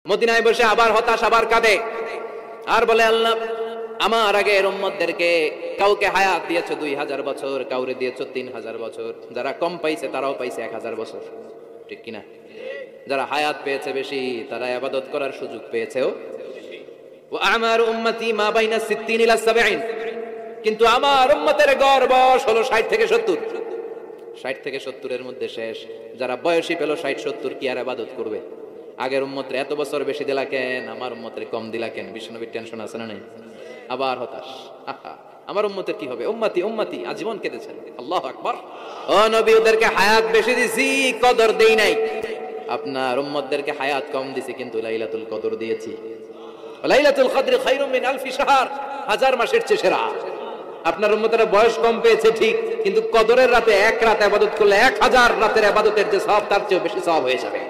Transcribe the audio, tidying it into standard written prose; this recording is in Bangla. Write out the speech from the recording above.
মদিনায় বসে আবার হতাশ, আবার কাঁদে আর বলে, আল্লাহ আমার আগের উম্মতদেরকে কাউকে হায়াত দিয়েছো 2000 বছর, কাউরে দিয়েছো 3000 বছর, যারা কম পাইছে তারাও পাইছে 1000 বছর, ঠিক কিনা? যারা হায়াত পেয়েছে বেশি তারা ইবাদত করার সুযোগ পেয়েছেও। ওয়া আমারু উম্মতি মা বাইনা 60 ইলা 70, কিন্তু আমার উম্মতের গড় বয়স হলো 60 থেকে 70। 60 থেকে 70 এর মধ্যে শেষ। যারা বয়সী পেল 60-70 কি আর ইবাদত করবে? আগের উম্মতের এত বছর বেশি দিলা কেন, আমার উম্মতের কম দিলা কেন? বিশ্বনবীর টেনশন আছে না নাই? আবার হতাশ, আমার উম্মতের কি হবে? উম্মতি উম্মতি আজীবন কেঁদেছেন। আল্লাহু আকবার। ও নবী, ওদেরকে হায়াত বেশি দিছি, কদর দেই নাই। আপনার উম্মতদেরকে হায়াত কম দিছি, কিন্তু লাইলাতুল কদর দিয়েছি। লাইলাতুল কদর খায়রুম মিন আলফি শাহর, 1000 মাসের চেয়ে সেরা। আপনার উম্মতের বয়স কম পেয়েছে ঠিক, কিন্তু কদরের রাতে এক রাত ইবাদত করলে 1000 রাতের ইবাদতের যে সওয়াব তার চেয়ে বেশি সওয়াব হয়ে যাবে।